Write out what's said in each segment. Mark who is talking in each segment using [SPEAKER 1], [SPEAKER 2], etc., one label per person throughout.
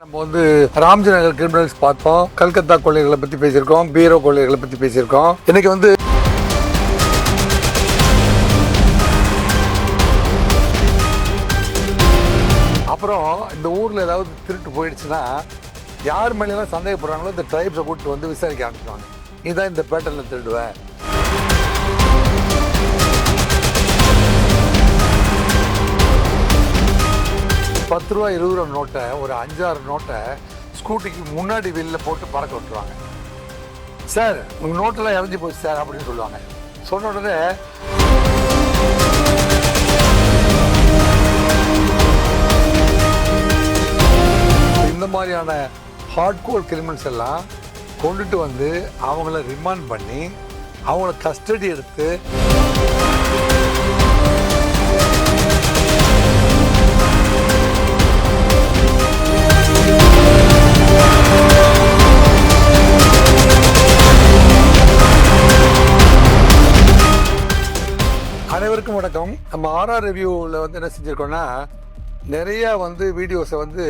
[SPEAKER 1] நம்ம வந்து ராம்ஜி நகர் கிரிமினல்ஸ் பார்த்தோம், கல்கத்தா கொள்ளைகளை பத்தி பேசியிருக்கோம், பீரோ கொள்ளைகளை பத்தி பேசியிருக்கோம். இன்னைக்கு வந்து அப்புறம் இந்த ஊர்ல ஏதாவது திருட்டு போயிடுச்சுன்னா யார் மேலாம் சந்தேகப்படுறாங்களோ இந்த ட்ரைப்ஸை கூப்பிட்டு வந்து விசாரிக்க ஆரம்பிச்சுவாங்க. நீதான் இந்த பேட்டர்ல திருடுவேன், ₹10 ₹20 நோட்டை ஒரு 5-6 நோட்டை ஸ்கூட்டிக்கு முன்னாடி வெளியில் போட்டு பறக்க விட்டுருவாங்க. சார் உங்கள் நோட்டெல்லாம் இறஞ்சி போச்சு சார் அப்படின்னு சொல்லுவாங்க. சொன்ன உடனே இந்த மாதிரியான ஹார்ட்கோர் கிரிமினல்ஸ் எல்லாம் கொண்டுட்டு வந்து அவங்கள ரிமாண்ட் பண்ணி அவங்கள கஸ்டடி எடுத்து அனைவருக்கும் வணக்கம். நம்ம ஆர்ஆர் ரிவ்யூவில் வந்து என்ன செஞ்சுருக்கோம்னா, நிறைய வந்து வீடியோஸை வந்து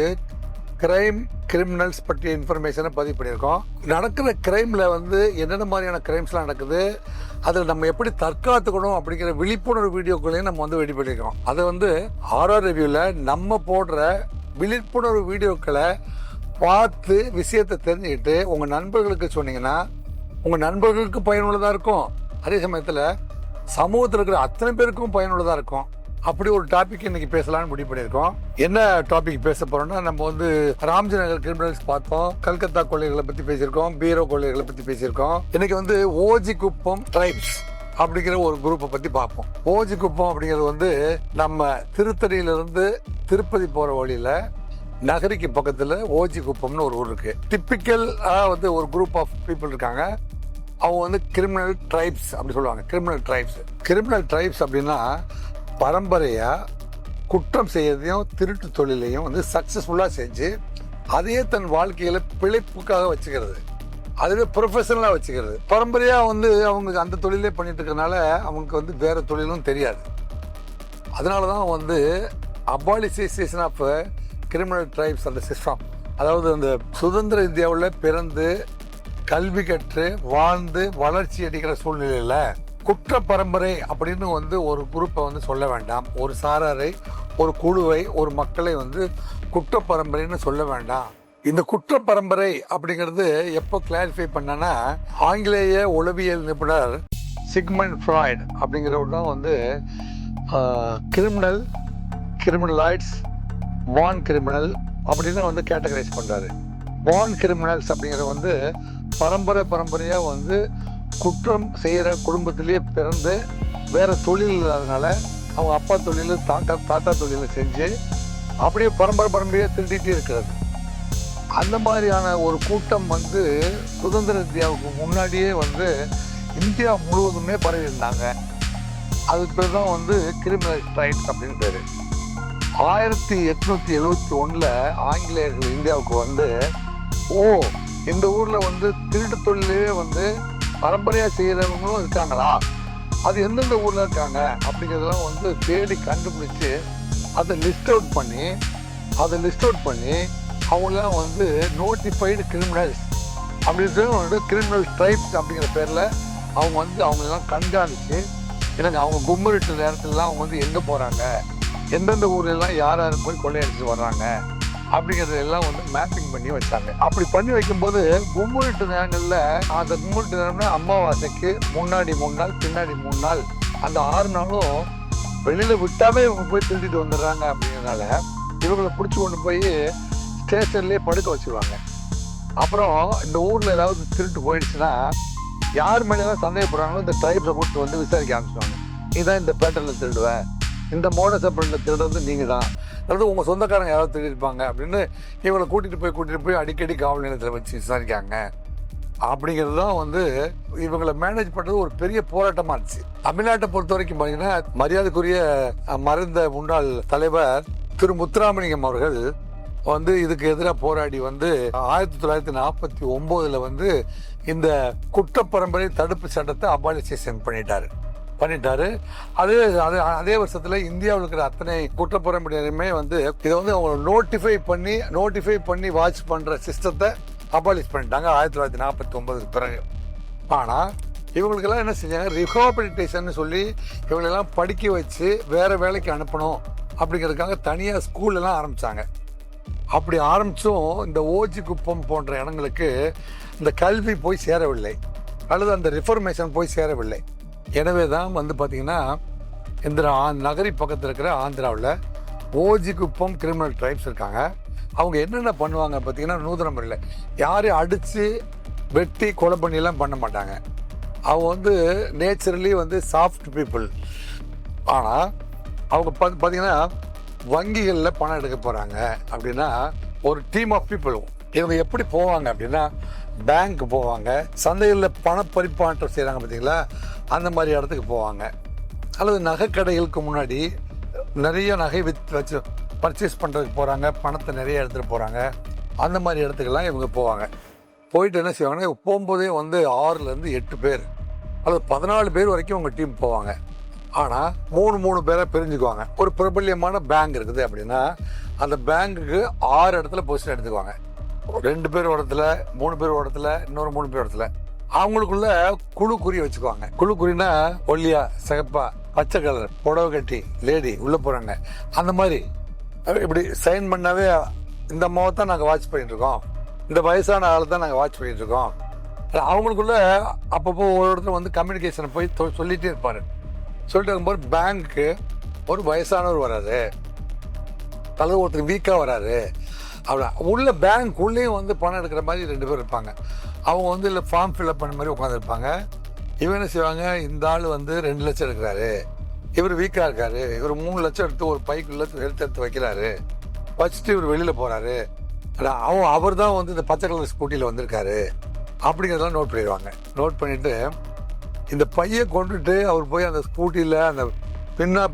[SPEAKER 1] கிரைம் கிரிமினல்ஸ் பற்றிய இன்ஃபர்மேஷனை பதிவு பண்ணியிருக்கோம். நடக்கிற கிரைமில் வந்து என்னென்ன மாதிரியான கிரைம்ஸ்லாம் நடக்குது, அதில் நம்ம எப்படி தற்காத்துக்கணும் அப்படிங்கிற விழிப்புணர்வு வீடியோக்களையும் நம்ம வந்து ரெடி பண்ணியிருக்கோம். அதை வந்து ஆர்ஆர் ரிவ்யூவில் நம்ம போடுற விழிப்புணர்வு வீடியோக்களை பார்த்து விஷயத்தை தெரிஞ்சுக்கிட்டு உங்கள் நண்பர்களுக்கு சொன்னீங்கன்னா உங்கள் நண்பர்களுக்கு பயனுள்ளதாக இருக்கும், அதே சமயத்தில் சமூகத்தில் இருக்கிற அத்தனை பேருக்கும் பயனுள்ளதாக இருக்கும். அப்படி ஒரு டாபிக் இன்னைக்கு பேசலாம்னு முடிவு பண்ணியிருக்கோம். என்ன டாபிக் பேச போறோம்னா, நம்ம வந்து ராம்ஜி நகர் கிரிமினல்ஸ் பார்த்தோம், கல்கத்தா கொள்ளைகளை பத்தி பேசியிருக்கோம், பீரோ கொள்ளைகளை பத்தி பேசியிருக்கோம். இன்னைக்கு வந்து ஓஜி குப்பம் ட்ரைப்ஸ் அப்படிங்கிற ஒரு குரூப்பை பத்தி பார்ப்போம். ஓஜி குப்பம் அப்படிங்கிறது வந்து நம்ம திருத்தணியிலிருந்து திருப்பதி போற வழியில நகரிக்கு பக்கத்துல ஓஜி குப்பம்னு ஒரு ஊர் இருக்கு. டிப்பிக்கல் வந்து ஒரு குரூப் ஆஃப் பீப்புள் இருக்காங்க. அவங்க வந்து கிரிமினல் ட்ரைப்ஸ் அப்படி சொல்லுவாங்க. கிரிமினல் ட்ரைப்ஸ் அப்படின்னா பரம்பரையா குற்றம் செய்யறதையும் திருட்டு தொழிலையும் வந்து சக்சஸ்ஃபுல்லா செஞ்சு அதையே தன் வாழ்க்கையில பிழைப்புக்காக வச்சுக்கிறது, அதுவே ப்ரொஃபஷனலா வச்சுக்கிறது. பரம்பரையா வந்து அவங்க அந்த தொழிலே பண்ணிட்டு இருக்கறனால அவங்களுக்கு வந்து வேற தொழிலும் தெரியாது. அதனாலதான் வந்து அபாலிசேஷன் ஆஃப் கிரிமினல் ட்ரைப்ஸ் அந்த சிஸ்டம், அதாவது அந்த சுதந்திர இந்தியாவில் பிறந்து கல்வி கற்று வாழ்ந்து வளர்ச்சி அடைகிற சூழ்நிலையில குற்ற பரம்பரை அப்படின்னு வந்து ஒரு குரூப்பை வந்து சொல்ல வேண்டாம், ஒரு சாராரை, ஒரு குழுவை, ஒரு மக்களை வந்து குற்ற பரம்பரைன்னு சொல்ல வேண்டாம். இந்த குற்ற பரம்பரை அப்படிங்கிறது எப்போ கிளாரிஃபை பண்ணனா, ஆங்கிலேய உளவியல் நிபுணர் சிக்மண்ட் ஃப்ராய்ட் அப்படிங்கிறவர் தான் வந்து கிரிமினலாய்ட்ஸ் வான் கிரிமினல் அப்படின்னு வந்து கேட்டகரைஸ் பண்றாரு. வான் கிரிமினல்ஸ் அப்படிங்கிறது வந்து பரம்பரையா வந்து குற்றம் செய்யற குடும்பத்திலேயே பிறந்து வேற தொழில் இல்லாதனால அவங்க அப்பா தொழில் தாத்தா தொழிலை செஞ்சு அப்படியே பரம்பரையா திருடிட்டே இருக்கிறது. அந்த மாதிரியான ஒரு கூட்டம் வந்து சுதந்திர இந்தியாவுக்கு முன்னாடியே வந்து இந்தியா முழுவதுமே பரவி இருந்தாங்க. அதுக்கு பேர் தான் வந்து கிரிமினல் ட்ரைப்ஸ் அப்படின்னு பேரு. 1871 ஆங்கிலேயர்கள் இந்தியாவுக்கு வந்து இந்த ஊர்ல வந்து திருட்டு தொழிலே வந்து பரம்பரையா செய்யறவங்களும் இருக்காங்களா, அது எந்தெந்த ஊர்ல இருக்காங்க அப்படிங்கிறதெல்லாம் வந்து தேடி கண்டுபிடிச்சு அதை லிஸ்ட் அவுட் பண்ணி அவங்களாம் வந்து நோட்டிஃபைடு கிரிமினல்ஸ் அப்படின்றது வந்து கிரிமினல் ட்ரைப்ஸ் அப்படிங்கிற பேர்ல அவங்க வந்து அவங்களெல்லாம் கண்காணிச்சு, எனக்கு அவங்க கும்பரிட்டு நேரத்துலலாம் அவங்க வந்து எங்க போறாங்க, எந்தெந்த ஊர்லாம் யார் போய் கொள்ளையடிச்சு வர்றாங்க அப்படிங்கிறதெல்லாம் வந்து மேப்பிங் பண்ணி வச்சாங்க. அப்படி பண்ணி வைக்கும்போது கும்பலிட்டு நேரங்களில், அந்த கும்பலிட்டு நேரம்னா அமாவாசைக்கு முன்னாடி 3 நாள் பின்னாடி 3 நாள், அந்த 6 நாளும் வெளியில விட்டாவே இவங்க போய் திருடிட்டு வந்துடுறாங்க. அப்படிங்கிறதுனால இவங்களை பிடிச்சி கொண்டு போய் ஸ்டேஷன்லேயே படுக்க வச்சுருவாங்க. அப்புறம் இந்த ஊரில் ஏதாவது திருட்டு போயிடுச்சுன்னா யார் மேலாம் சந்தேகப்படுறாங்களோ இந்த ட்ரைப்ஸை கூப்பிட்டு வந்து விசாரிக்க ஆரம்பிச்சுவாங்க. நீதான் இந்த பேட்டர்ல திருடுவேன், இந்த மோடஸ் ஆபரேஷன்ல திருடுறது நீங்க தான், அதாவது உங்க சொந்தக்காரங்க யாராவது திருடிருப்பாங்க அப்படின்னு இவங்களை கூட்டிட்டு போய் அடிக்கடி காவல் நிலையத்தில் வச்சு விசாரிக்காங்க. அப்படிங்கிறது தான் வந்து இவங்களை மேனேஜ் பண்றது ஒரு பெரிய போராட்டமா இருந்துச்சு. தமிழ்நாட்டை பொறுத்த வரைக்கும் பாத்தீங்கன்னா, மரியாதைக்குரிய மறைந்த முன்னாள் தலைவர் திரு முத்துராமலிங்கம் அவர்கள் வந்து இதுக்கு எதிராக போராடி வந்து 1949 வந்து இந்த குற்ற பரம்பரை தடுப்பு சட்டத்தை அபாலிசேஷன் பண்ணிட்டாரு. பண்ணிட்டாரு. அதே வருஷத்துல இந்தியாவில் இருக்கிற அத்தனை குற்றப்புறம்படியுமே வந்து இதை வந்து அவங்க நோட்டிஃபை பண்ணி வாட்ச் பண்ற சிஸ்டத்தை அபாலிஷ் பண்ணிட்டாங்க 1949 பிறகு. ஆனா இவங்களுக்கெல்லாம் என்ன செஞ்சாங்க, ரிஹாபிலிட்டேஷன் சொல்லி இவங்களெல்லாம் படிக்க வச்சு வேற வேலைக்கு அனுப்பணும் அப்படிங்கிறதுக்காக தனியாக ஸ்கூல் எல்லாம் ஆரம்பிச்சாங்க. அப்படி ஆரம்பிச்சும் இந்த ஓஜி குப்பம் போன்ற இடங்களுக்கு இந்த கல்வி போய் சேரவில்லை, அல்லது அந்த ரிஃபர்மேஷன் போய் சேரவில்லை. எனவே தான் வந்து பார்த்தீங்கன்னா இந்த நகரி பக்கத்தில் இருக்கிற ஆந்திராவில் ஓஜி குப்பம் கிரிமினல் ட்ரைப்ஸ் இருக்காங்க. அவங்க என்னென்ன பண்ணுவாங்க பார்த்தீங்கன்னா, நூதன முறையில் யாரையும் அடித்து வெட்டி கொலை பண்ணிலாம் பண்ண மாட்டாங்க. அவங்க வந்து நேச்சுரலி வந்து சாஃப்ட் பீப்புள். ஆனால் அவங்க பார்த்தீங்கன்னா வங்கிகளில் பணம் எடுக்க போகிறாங்க அப்படின்னா ஒரு டீம் ஆஃப் பீப்புள். இவங்க எப்படி போவாங்க அப்படின்னா பேங்க் போவாங்க, சந்தைகளில் பணப்பரிமாற்றம் செய்கிறாங்க பார்த்தீங்களா, அந்த மாதிரி இடத்துக்கு போவாங்க. அல்லது நகைக்கடைகளுக்கு முன்னாடி நிறைய நகை வச்சு பர்ச்சேஸ் பண்ணுறதுக்கு போகிறாங்க, பணத்தை நிறைய எடுத்துகிட்டு போகிறாங்க. அந்த மாதிரி இடத்துக்கெல்லாம் இவங்க போவாங்க. போயிட்டு என்ன செய்வாங்கன்னா, போகும்போதே வந்து 6லேருந்து 8 பேர் அல்லது 14 பேர் வரைக்கும் அவங்க டீம் போவாங்க. ஆனால் 3 பேரை பிரிஞ்சுக்குவாங்க. ஒரு பிரபல்யமான பேங்க் இருக்குது அப்படின்னா அந்த பேங்குக்கு 6 இடத்துல பொசிஷன் எடுத்துக்குவாங்க. 2 பேர் இடத்துல, 3 பேர் இடத்துல, இன்னொரு 3 பேர் இடத்துல அவங்களுக்குள்ள குழு குறி வச்சுக்குவாங்க. குழு குறினா ஒல்லியா, சிகப்பா, பச்சை கலர், புடவை கட்டி லேடி உள்ள போறாங்க. அந்த மாதிரி இப்படி சைன் பண்ணாவே இந்த அம்மாவை தான் நாங்கள் வாட்ச் பண்ணிட்டு இருக்கோம், இந்த வயசான ஆளை தான் நாங்கள் வாட்ச் பண்ணிட்டு இருக்கோம். அவங்களுக்குள்ள அப்பப்போ ஒரு இடத்துல வந்து கம்யூனிகேஷனை போய் சொல்லிட்டே இருப்பாரு. சொல்லிட்டு இருக்கும்போது பேங்க்கு ஒரு வயசானவர் வராரு, அல்லது ஒருத்தர் வீக்காக வராரு, அவ்வளோ உள்ள பேங்க் உள்ளேயும் வந்து பணம் எடுக்கிற மாதிரி 2 பேர் இருப்பாங்க. அவங்க வந்து இல்லை ஃபார்ம் ஃபில்அப் பண்ண மாதிரி உட்காந்துருப்பாங்க. இவன் என்ன செய்வாங்க, இந்த ஆள் வந்து 2 லட்சம் எடுக்கிறாரு, இவர் வீக்காக இருக்காரு, இவர் 3 லட்சம் எடுத்து ஒரு பைக்குள்ள எடுத்து வைக்கிறாரு, வச்சுட்டு இவர் வெளியில் போகிறாரு, அவர் தான் வந்து இந்த பச்சை கலர் ஸ்கூட்டியில் வந்திருக்காரு அப்படிங்கிறதெல்லாம் நோட் பண்ணிடுவாங்க. நோட் பண்ணிவிட்டு இந்த பையை கொண்டுட்டு அவர் போய் அந்த ஸ்கூட்டியில் அந்த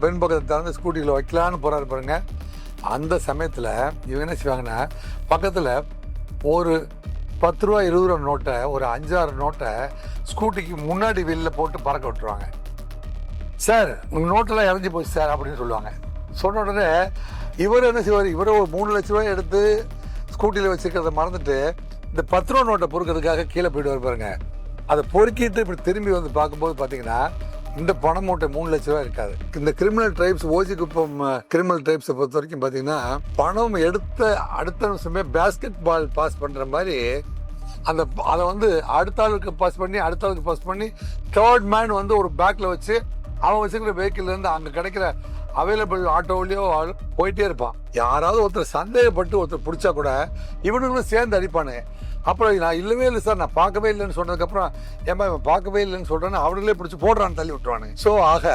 [SPEAKER 1] பெண் பக்கத்தை திறந்து ஸ்கூட்டியில் வைக்கலான்னு போகிறாரு பாருங்க. அந்த சமயத்தில் இவங்க என்ன செய்வாங்கன்னா, பக்கத்தில் ஒரு 10 ரூபா 20 ரூபா நோட்டை, ஒரு 5-6 நோட்டை ஸ்கூட்டிக்கு முன்னாடி வெளியில் போட்டு பறக்க விட்டுருவாங்க. சார் உங்கள் நோட்டெல்லாம் இறஞ்சி போச்சு சார் அப்படின்னு சொல்லுவாங்க. சொன்ன உடனே இவர் என்ன செய்வார், இவரை ஒரு 3 லட்ச ரூபாய் எடுத்து ஸ்கூட்டியில் வச்சுருக்கிறத மறந்துட்டு இந்த 10 ரூபா நோட்டை பொறுக்கிறதுக்காக கீழே போயிட்டு பாருங்க. அதை பொறுக்கிட்டு இப்படி திரும்பி வந்து பார்க்கும்போது பார்த்தீங்கன்னா இந்த பண மூட்டை 3 லட்ச ரூபாய் இருக்காது. இந்த கிரிமினல் ட்ரைப்ஸ், ஓஜி குப்பம் கிரிமினல் ட்ரைப்ஸை பொறுத்த வரைக்கும் பார்த்தீங்கன்னா பணம் எடுத்த அடுத்த நிமிஷமே பேஸ்கெட் பால் பாஸ் பண்ணுற மாதிரி அதை வந்து அடுத்த ஆளுக்கு பாஸ் பண்ணி தேர்ட் மேன் வந்து ஒரு பேக்கில் வச்சு அவன் வச்சுக்கிற வெஹிக்கிள்லேருந்து அங்கே கிடைக்கிற அவைலபிள் ஆட்டோவிலையோ போயிட்டே இருப்பான். யாராவது ஒருத்தர் சந்தேகப்பட்டு ஒருத்தர் பிடிச்சா கூட இவனுங்களும் சேர்ந்து அடிப்பானு. அப்புறம் நான் இல்லவே இல்லை சார், நான் பார்க்கவே இல்லைன்னு சொன்னதுக்கப்புறம் ஏமா இவன் பார்க்கவே இல்லைன்னு சொல்கிறேன்னு அவங்களே பிடிச்சி போடுறான்னு தள்ளி விட்டுருவானு. ஸோ ஆக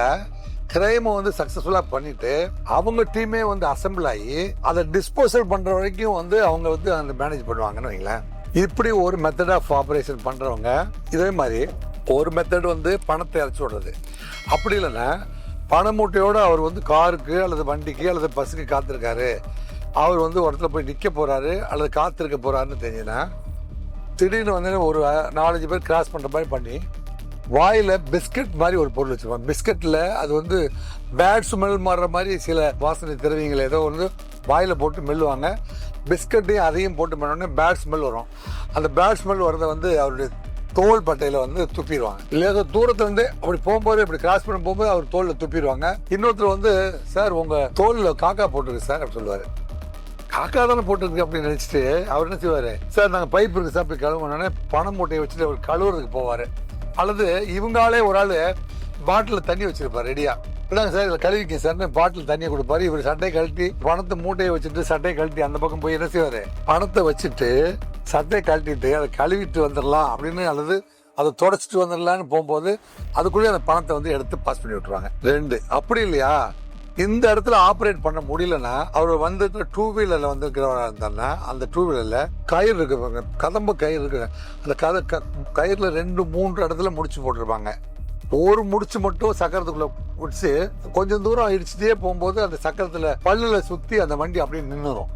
[SPEAKER 1] கிரைமை வந்து சக்ஸஸ்ஃபுல்லாக பண்ணிட்டு அவங்க டீமே வந்து அசம்பிள் ஆகி அதை டிஸ்போசல் பண்ணுற வரைக்கும் வந்து அவங்க வந்து அந்த மேனேஜ் பண்ணுவாங்கன்னு வைங்களேன். இப்படி ஒரு மெத்தட் ஆஃப் ஆப்ரேஷன் பண்ணுறவங்க. இதே மாதிரி ஒரு மெத்தட் வந்து பணத்தை இறச்சி விடுறது. அப்படி இல்லைன்னா பண மூட்டையோடு அவர் வந்து காருக்கு அல்லது வண்டிக்கு அல்லது பஸ்ஸுக்கு காத்திருக்காரு, அவர் வந்து ஒரு இடத்துல போய் நிற்க போகிறாரு அல்லது காத்திருக்க போகிறாருன்னு தெரிஞ்சுன்னா திடீர்னு வந்து ஒரு 4-5 பேர் கிராஸ் பண்ணுற மாதிரி பண்ணி வாயில் பிஸ்கட் மாதிரி ஒரு பொருள் வச்சுருப்பாங்க. பிஸ்கட்டில் அது வந்து பேட் ஸ்மெல் மாறுற மாதிரி சில வாசனை திரவியங்களை ஏதோ வந்து வாயில் போட்டு மெல்லுவாங்க. பிஸ்கட்டையும் அதையும் போட்டு மெல்லோடனே பேட் ஸ்மெல் வரும். அந்த பேட் ஸ்மெல் வரதை வந்து அவருடைய தோல் பட்டையில் வந்து துப்பிடுவாங்க. இல்லை தூரத்துலேருந்து அப்படி போகும்போது இப்படி கிராஸ் பண்ண போகும்போது அவர் தோலில் துப்பிடுவாங்க. இன்னொருத்தர் வந்து சார் உங்கள் தோலில் காக்கா போட்டுருக்கு சார் அப்படி சொல்லுவார். காக்கா தானே போட்டுருக்கு அப்படின்னு நினச்சிட்டு அவர் என்ன செய்வார், சார் நாங்கள் பைப் இருக்குது சார் போய் கழுவுனோடனே பணம் மூட்டையை வச்சுட்டு அவர் கழுவுறதுக்கு போவார். அல்லது இவங்களே ஒரு ஆள் பாட்டிலில் தண்ணி வச்சிருப்பார் ரெடியா, இல்லைங்க சார் இதில் கழுவிக்க சார்னு பாட்டில் தண்ணியை கொடுப்பாரு. இவர் சட்டையை கழட்டி பணத்தை மூட்டையை வச்சுட்டு சட்டையை கழட்டி அந்த பக்கம் போய் என்ன செய்வார், பணத்தை வச்சுட்டு சட்டையை கழட்டிட்டு அதை கழுவிட்டு வந்துடலாம் அப்படின்னு, அல்லது அதை தொடச்சிட்டு வந்துடலான்னு போகும்போது அதுக்குள்ளேயே அந்த பணத்தை வந்து எடுத்து பாஸ் பண்ணி விட்டுருவாங்க. 2 அப்படி இல்லையா, இந்த இடத்துல ஆப்ரேட் பண்ண முடியலன்னா அவர் வந்து 2 வீலர்ல வந்திருக்கிறவராக இருந்தாருன்னா அந்த 2 வீலர்ல கயிறு இருக்கு, கதம்ப கயிறு இருக்கு, அந்த கயிறுல 2-3 இடத்துல முடிச்சு போட்டிருப்பாங்க. ஒரு முடிச்சு மட்டும் சக்கரத்துக்குள்ள பிடிச்சி கொஞ்சம் தூரம் இடிச்சுட்டே போகும்போது அந்த சக்கரத்துல பல்லுல சுத்தி அந்த வண்டி அப்படியே நின்றுடும்.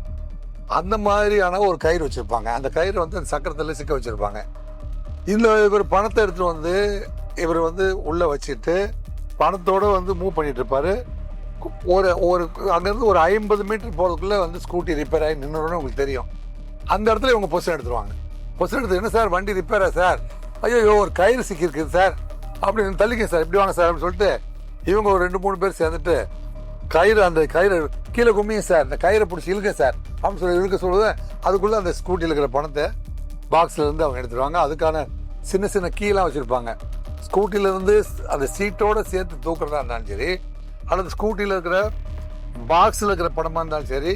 [SPEAKER 1] அந்த மாதிரியான ஒரு கயிறு வச்சிருப்பாங்க. அந்த கயிறு வந்து அந்த சக்கரத்துல சிக்க வச்சிருப்பாங்க. இவர் பணத்தை எடுத்துட்டு வந்து இவர் வந்து உள்ள வச்சுட்டு பணத்தோடு வந்து மூவ் பண்ணிட்டு இருப்பாரு. ஒரு ஒரு அங்கேருந்து ஒரு 50 மீட்டர் போகிறதுக்குள்ளே வந்து ஸ்கூட்டி ரிப்பேர் ஆகி நின்றுன்னு உங்களுக்கு தெரியும். அந்த இடத்துல இவங்க பொசிஷன் எடுத்துருவாங்க. பொசிஷன் எடுத்து என்ன சார் வண்டி ரிப்பேரா சார், ஐயோ ஒரு கயிறு சிக்கியிருக்குது சார், அப்படின்னு தள்ளிக்க சார் இப்படி வாங்க சார் அப்படின்னு சொல்லிட்டு இவங்க ஒரு 2-3 பேர் சேர்ந்துட்டு அந்த கயிறு கீழே கும்மியும் சார், இந்த கயிறை பிடிச்சி இழுக்க சார் அப்படின்னு சொல்லி இழுக்க சொல்லுவது. அதுக்குள்ளே அந்த ஸ்கூட்டியில் இருக்கிற பணத்தை பாக்ஸில் இருந்து அவங்க எடுத்துருவாங்க. அதுக்கான சின்ன சின்ன கீழாக வச்சுருப்பாங்க. ஸ்கூட்டியிலேருந்து அந்த சீட்டோடு சேர்த்து தூக்குறதா இருந்தாலும் சரி, அல்லது ஸ்கூட்டியில் இருக்கிற பாக்ஸில் இருக்கிற பணமாக இருந்தாலும் சரி,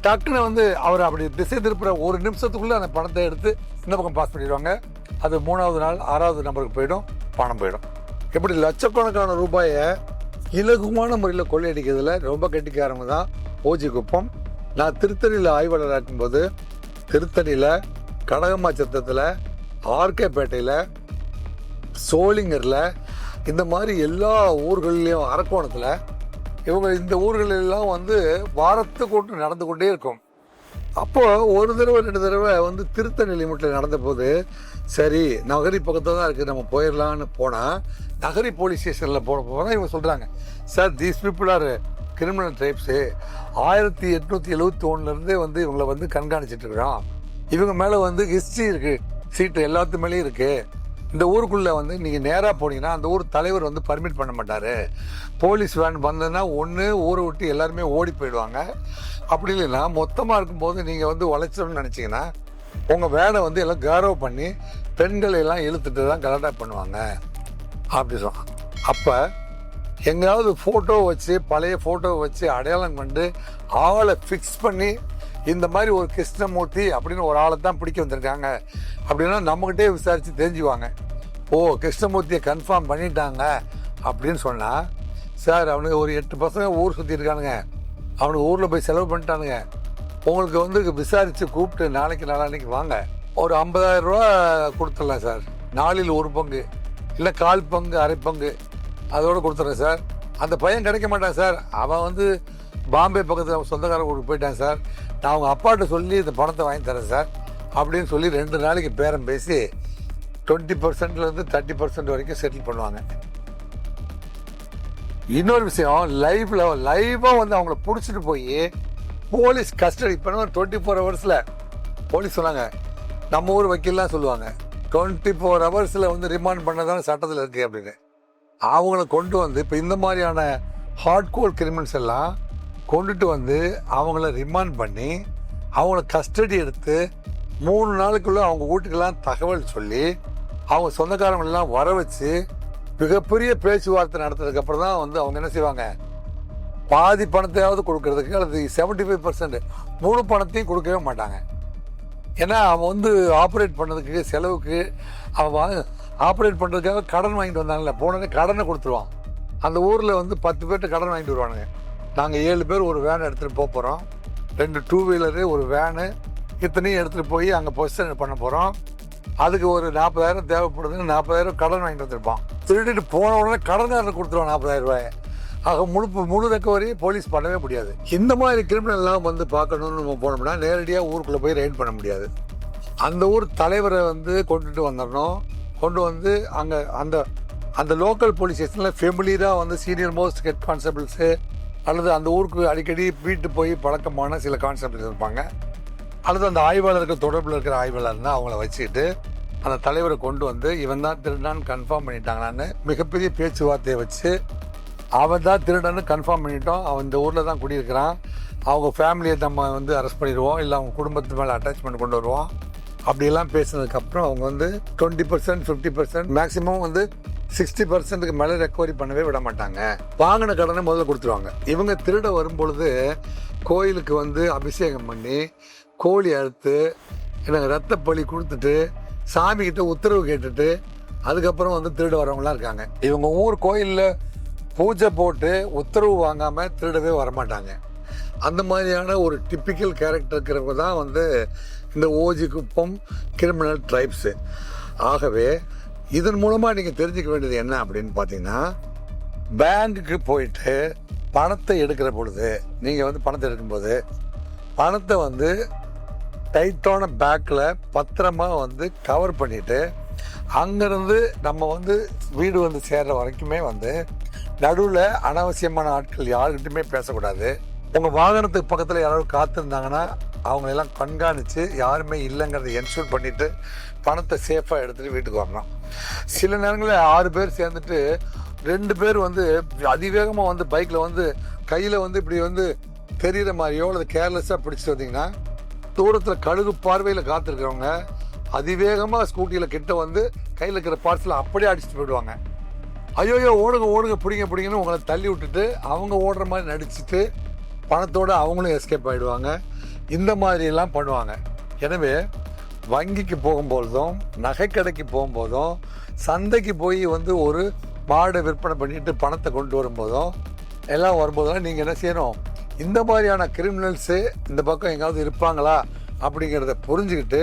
[SPEAKER 1] டக்குன்னு வந்து அவர் அப்படி திசை திருப்புற ஒரு நிமிஷத்துக்குள்ளே அந்த பணத்தை எடுத்து இந்த பக்கம் பாஸ் பண்ணிடுவாங்க. அது 3வது நாள் 6வது நம்பருக்கு போயிடும், பணம் போயிடும். இப்படி லட்சக்கணக்கான ரூபாயை இலகுவான முறையில் கொள்ளையடிக்கிறதுல ரொம்ப கெட்டிக்காரங்க தான் ஓஜி குப்பம். நான் திருத்தணியில் ஆய்வாளராக இருக்கும்போது திருத்தணியில், கடகமாச்சத்தத்தில், ஆர்கேப்பேட்டையில், சோளிங்கரில், இந்த மாதிரி எல்லா ஊர்கள்லேயும், அரக்கோணத்தில், இவங்க இந்த ஊர்களெல்லாம் வந்து வாரத்துக்கு நடந்து கொண்டே இருக்கும். அப்போ ஒரு தடவை 2 தடவை வந்து திருத்தணி லிமிட்டில் நடந்த போது சரி நகரி பக்கத்தில் தான் இருக்குது நம்ம போயிடலான்னு போனால், நகரி போலீஸ் ஸ்டேஷனில் போனால் இவங்க சொல்கிறாங்க, sir these people are criminal types, 1871 வந்து இவங்களை வந்து கண்காணிச்சிட்டு இருக்கிறோம், இவங்க மேலே வந்து ஹிஸ்ட்ரி இருக்குது, சீட்டு எல்லாத்து மேலேயும் இருக்குது, இந்த ஊருக்குள்ளே வந்து நீங்கள் நேராக போனீங்கன்னா அந்த ஊர் தலைவர் வந்து பர்மிட் பண்ண மாட்டார், போலீஸ் வேன் வந்ததுன்னா ஒன்று ஊரை விட்டு எல்லாருமே ஓடி போயிடுவாங்க, அப்படி இல்லைன்னா மொத்தமாக இருக்கும்போது நீங்கள் வந்து உழைச்சோன்னு நினச்சிங்கன்னா உங்கள் வேனை வந்து எல்லாம் கௌரவ பண்ணி பெண்களை எல்லாம் இழுத்துட்டு தான் கலெக்டாக பண்ணுவாங்க அப்படி சொன்னாங்க. அப்போ எங்கேயாவது ஃபோட்டோ வச்சு பழைய ஃபோட்டோ வச்சு அடையாளம் கண்டு ஆளை ஃபிக்ஸ் பண்ணி இந்த மாதிரி ஒரு கிருஷ்ணமூர்த்தி அப்படின்னு ஒரு ஆளை தான் பிடிக்க வந்திருக்காங்க அப்படின்னா நம்மகிட்டே விசாரித்து தெரிஞ்சுக்குவாங்க. ஓ கிருஷ்ணமூர்த்தியை கன்ஃபார்ம் பண்ணிட்டாங்க அப்படின்னு சொன்னால், சார் அவனுக்கு ஒரு 8 பசங்க ஊர் சுற்றி இருக்கானுங்க, அவனுக்கு ஊரில் போய் செலவு பண்ணிட்டானுங்க, உங்களுக்கு வந்து விசாரித்து கூப்பிட்டு நாளைக்கு வாங்க, ஒரு 50,000 ரூபா கொடுத்துடலாம் சார், 4ல் 1 பங்கு இல்லை 1/4 பங்கு 1/2 பங்கு அதோடு கொடுத்துட்றேன் சார். அந்த பையன் கிடைக்க மாட்டான் சார், அவன் வந்து பாம்பே பக்கத்தில் சொந்தக்காரன் ஊருக்கு போயிட்டான் சார், நான் அவங்க அப்பாட்ட சொல்லி இந்த பணத்தை வாங்கி தரேன் சார் அப்படின்னு சொல்லி 2 நாளைக்கு பேரம் பேசி 20%லேருந்து 30% வரைக்கும் செட்டில் பண்ணுவாங்க. இன்னொரு விஷயம், லைவாக வந்து அவங்கள பிடிச்சிட்டு போய் போலீஸ் கஸ்டடி பண்ண 24 ஹவர்ஸில் போலீஸ் சொன்னாங்க, நம்ம ஊர் வக்கீல்லாம் சொல்லுவாங்க 24 ஹவர்ஸில் வந்து ரிமாண்ட் பண்ணதான சட்டத்தில் இருக்குது அப்படின்னு. அவங்கள கொண்டு வந்து இப்போ இந்த மாதிரியான ஹார்ட்கோர் கிரிமினல்ஸ் எல்லாம் கொண்டுட்டு வந்து அவங்கள ரிமாண்ட் பண்ணி அவங்கள கஸ்டடி எடுத்து 3 நாளுக்குள்ளே அவங்க வீட்டுக்கெல்லாம் தகவல் சொல்லி அவங்க சொந்தக்காரங்களெல்லாம் வர வச்சு மிகப்பெரிய பேச்சுவார்த்தை நடத்துறதுக்கப்புறம் தான் வந்து அவங்க என்ன செய்வாங்க, பாதி பணத்தையாவது கொடுக்கறதுக்கு அல்லது 75% முழு பணத்தையும் கொடுக்கவே மாட்டாங்க. ஏன்னா அவன் வந்து ஆப்ரேட் பண்ணதுக்கு செலவுக்கு அவன் ஆப்ரேட் பண்ணுறதுக்காக கடன் வாங்கிட்டு வந்தாங்கல்ல, போனதே கடனை கொடுத்துருவான். அந்த ஊரில் வந்து 10 பேர்கிட்ட கடன் வாங்கிட்டு வருவானுங்க. நாங்கள் 7 பேர் ஒரு வேன் எடுத்துகிட்டு போகிறோம், 2 2 வீலரு ஒரு வேனு, இத்தனையும் எடுத்துகிட்டு போய் அங்கே பொசிஷன் பண்ண போகிறோம், அதுக்கு ஒரு 40,000 தேவைப்படுதுன்னு 40,000 கடன் வாங்கிட்டு வந்திருப்பான். திருடிட்டு போன உடனே கடன்காரனை கொடுத்துருவான் 40,000 ரூபாயை. ஆக முழு ரெக்கவரி போலீஸ் பண்ணவே முடியாது. இந்த மாதிரி கிரிமினல்லாம் வந்து பார்க்கணுன்னு நம்ம போனோம்னா நேரடியாக ஊருக்குள்ளே போய் ரெய்ட் பண்ண முடியாது. அந்த ஊர் தலைவரை வந்து கொண்டுட்டு வந்துடணும். கொண்டு வந்து அங்கே அந்த லோக்கல் போலீஸ் ஸ்டேஷனில் ஃபெமிலியராக வந்து சீனியர் மோஸ்ட் ஹெட் கான்ஸ்டபிள்ஸு அல்லது அந்த ஊருக்கு அடிக்கடி வீட்டு போய் பழக்கமான சில கான்ஸ்டபிள்ஸ் இருப்பாங்க, அல்லது அந்த ஆய்வாளர்கள் தொடர்பில் இருக்கிற ஆய்வாளர்னா அவங்கள வச்சுக்கிட்டு அந்த தலைவரை கொண்டு வந்து இவன் தான் திருடான்னு கன்ஃபார்ம் பண்ணிட்டாங்களான்னு மிகப்பெரிய பேச்சுவார்த்தையை வச்சு அவன் தான் திருடன்னு கன்ஃபார்ம் பண்ணிட்டோம், அவன் இந்த ஊரில் தான் குடியிருக்கிறான், அவங்க ஃபேமிலியை நம்ம வந்து அரெஸ்ட் பண்ணிடுவோம், இல்லை அவங்க குடும்பத்து மேலே அட்டாச்மெண்ட் கொண்டு வருவோம் அப்படியெல்லாம் பேசினதுக்கப்புறம் அவங்க வந்து 20% 50% மேக்ஸிமம் வந்து 60%க்கு மேலே ரெக்கவரி பண்ணவே விட மாட்டாங்க. வாங்கின கடனை முதல்ல கொடுத்துருவாங்க. இவங்க திருட வரும்பொழுது கோயிலுக்கு வந்து அபிஷேகம் பண்ணி கோழி அறுத்து எனக்கு ரத்த பலி கொடுத்துட்டு சாமிக்கிட்ட உத்தரவு கேட்டுட்டு அதுக்கப்புறம் வந்து திருட வரவங்களாம் இருக்காங்க. இவங்க ஊர் கோயிலில் பூஜை போட்டு உத்தரவு வாங்காமல் திருடவே வரமாட்டாங்க. அந்த மாதிரியான ஒரு டிப்பிக்கல் கேரக்டர் இருக்கிறவங்க தான் வந்து இந்த ஓஜி குப்பம் கிரிமினல் ட்ரைப்ஸு. ஆகவே இதன் மூலமாக நீங்கள் தெரிஞ்சுக்க வேண்டியது என்ன அப்படின்னு பார்த்தீங்கன்னா, பேங்குக்கு போயிட்டு பணத்தை எடுக்கிற பொழுது நீங்கள் வந்து பணத்தை எடுக்கும்போது பணத்தை வந்து டைட்டான பேக்கில் பத்திரமா வந்து கவர் பண்ணிவிட்டு அங்கேருந்து நம்ம வந்து வீடு வந்து சேர்ற வரைக்குமே வந்து நடுவில் அனாவசியமான ஆட்கள் யாருக்கிட்டுமே பேசக்கூடாது. உங்கள் வாகனத்துக்கு பக்கத்தில் யாராவது காத்திருந்தாங்கன்னா அவங்களெல்லாம் கண்காணித்து யாருமே இல்லைங்கிறத என்ஷூர் பண்ணிவிட்டு பணத்தை சேஃபாக எடுத்துகிட்டு வீட்டுக்கு வரணும். சில நேரங்களில் 6 பேர் சேர்ந்துட்டு 2 பேர் வந்து அதிவேகமாக வந்து பைக்கில் வந்து கையில் வந்து இப்படி வந்து தெரிகிற மாதிரியோ அல்லது கேர்லெஸ்ஸாக பிடிச்சிட்டு வந்தீங்கன்னா தூரத்தில் கழுகு பார்வையில் காத்திருக்கிறவங்க அதிவேகமாக ஸ்கூட்டியில் கிட்ட வந்து கையில் இருக்கிற பார்சலை அப்படியே அடிச்சுட்டு போயிடுவாங்க. ஐயோயோ ஓடுங்க ஓடுங்க பிடிங்கன்னு உங்களை தள்ளி விட்டுட்டு அவங்க ஓடுற மாதிரி நடிச்சுட்டு பணத்தோடு அவங்களும் எஸ்கேப் ஆகிடுவாங்க. இந்த மாதிரியெல்லாம் பண்ணுவாங்க. எனவே வங்கிக்கு போகும்போதும் நகைக்கடைக்கு போகும்போதும் சந்தைக்கு போய் வந்து ஒரு மாடை விற்பனை பண்ணிட்டு பணத்தை கொண்டு வரும்போதும் எல்லாம் வரும்போதெல்லாம் நீங்கள் என்ன செய்யணும், இந்த மாதிரியான கிரிமினல்ஸு இந்த பக்கம் எங்காவது இருப்பாங்களா அப்படிங்கிறத புரிஞ்சுக்கிட்டு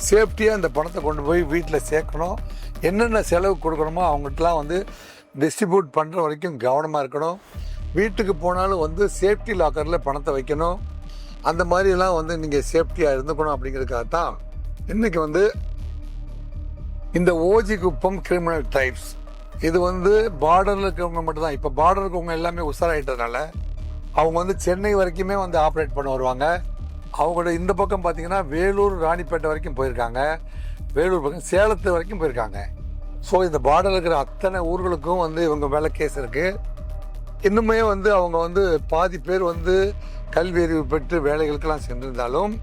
[SPEAKER 1] சேஃப்டியாக இந்த பணத்தை கொண்டு போய் வீட்டில் சேர்க்கணும். என்னென்ன செலவு கொடுக்கணுமோ அவங்ககிட்டலாம் வந்து டிஸ்ட்ரிபியூட் பண்ணுற வரைக்கும் கவனமாக இருக்கணும். வீட்டுக்கு போனாலும் வந்து சேஃப்டி லாக்கரில் பணத்தை வைக்கணும். அந்த மாதிரிலாம் வந்து நீங்கள் சேஃப்டியாக இருந்துக்கணும். அப்படிங்கிறதுக்காக தான் இன்றைக்கி வந்து இந்த ஓஜி குப்பம் கிரிமினல் டைப்ஸ் இது வந்து பார்டரில் இருக்கிறவங்க மட்டும்தான். இப்போ பார்டர் இருக்கவங்க எல்லாமே உஷாராயிட்டதுனால அவங்க வந்து சென்னை வரைக்குமே வந்து ஆப்ரேட் பண்ண வருவாங்க. அவங்களோட இந்த பக்கம் பார்த்தீங்கன்னா வேலூர் ராணிப்பேட்டை வரைக்கும் போயிருக்காங்க, வேலூர் பக்கம் சேலத்து வரைக்கும் போயிருக்காங்க. ஸோ இந்த பார்டரில் இருக்கிற அத்தனை ஊர்களுக்கும் வந்து இவங்க மேலே கேஸ் இருக்குது. இன்னுமே வந்து அவங்க வந்து பாதி பேர் வந்து கல்வி அறிவு பெற்று வேலைகளுக்கெல்லாம் சென்றிருந்தாலும்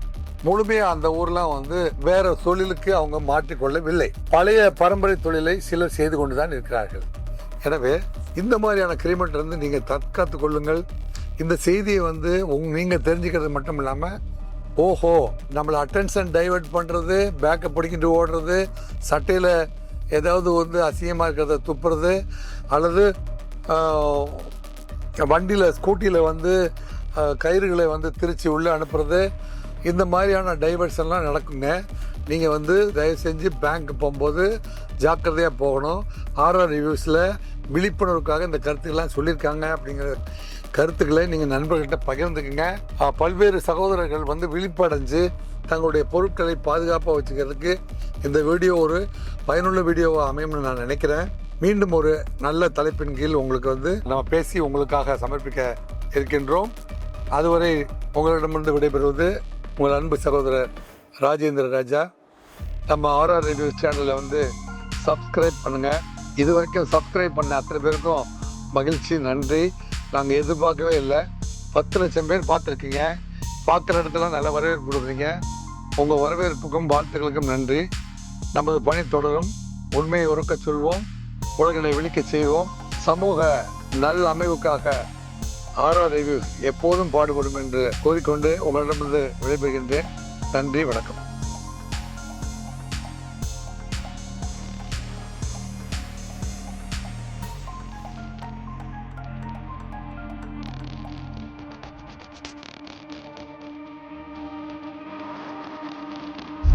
[SPEAKER 1] முழுமையாக அந்த ஊர்லாம் வந்து வேற தொழிலுக்கு அவங்க மாற்றிக்கொள்ளவில்லை. பழைய பரம்பரை தொழிலை சிலர் செய்து கொண்டு தான் இருக்கிறார்கள். எனவே இந்த மாதிரியான கிரிமினல் இருந்து நீங்கள் தற்காத்து கொள்ளுங்கள். இந்த செய்தியை வந்து நீங்கள் தெரிஞ்சுக்கிறது மட்டும் இல்லாமல் ஓஹோ நம்மளை அட்டென்ஷன் டைவெர்ட் பண்ணுறது, பேக்கை பிடிக்கிட்டு ஓடுறது, சட்டையில் ஏதாவது வந்து அசிங்கமாக இருக்கிறத துப்புறது, அல்லது வண்டியில் ஸ்கூட்டியில் வந்து கயிறுகளை வந்து திருச்சி உள்ளே அனுப்புறது, இந்த மாதிரியான டைவர்ஷன்லாம் நடக்குங்க. நீங்கள் வந்து தயவு செஞ்சு பேங்க் போகும்போது ஜாக்கிரதையாக போகணும். ஆர்ஆர் ரிவ்யூஸில் விழிப்புணர்வுக்காக இந்த கருத்துக்கள்லாம் சொல்லியிருக்காங்க. அப்படிங்கிற கருத்துக்களை நீங்கள் நண்பர்கள்கிட்ட பகிர்ந்துக்குங்க. பல்வேறு சகோதரர்கள் வந்து விழிப்படைஞ்சு தங்களுடைய பொருட்களை பாதுகாப்பாக வச்சுக்கிறதுக்கு இந்த வீடியோ ஒரு பயனுள்ள வீடியோவாக அமையும்னு நான் நினைக்கிறேன். மீண்டும் ஒரு நல்ல தலைப்பின் கீழ் உங்களுக்கு வந்து நம்ம பேசி உங்களுக்காக சமர்ப்பிக்க இருக்கின்றோம். அதுவரை உங்களிடமிருந்து விடைபெறுவது உங்கள் அன்பு சகோதரர் ராஜேந்திர ராஜா. நம்ம ஆர்ஆர் ரிவ்யூஸ் சேனலில் வந்து சப்ஸ்கிரைப் பண்ணுங்கள். இது வரைக்கும் சப்ஸ்கிரைப் பண்ண அத்தனை பேருக்கும் மகிழ்ச்சி, நன்றி. நாங்கள் எதிர்பார்க்கவே இல்லை. 10 லட்சம் பேர் பார்த்துருக்கீங்க. பார்க்குற இடத்துல நல்ல வரவேற்பு கொடுக்குறீங்க. உங்கள் வரவேற்புக்கும் வாழ்த்துக்களுக்கும் நன்றி. நமது பணி தொடரும். உண்மையை உறக்க சொல்வோம், உலகளை விழிக்க செய்வோம். சமூக நல் அமைவுக்காக ஆர்ஆர் ரிவ்யூஸ் எப்போதும் பாடுபடும் என்று கூறிக்கொண்டு உங்களிடமிருந்து விடைபெறுகின்றேன். நன்றி, வணக்கம்.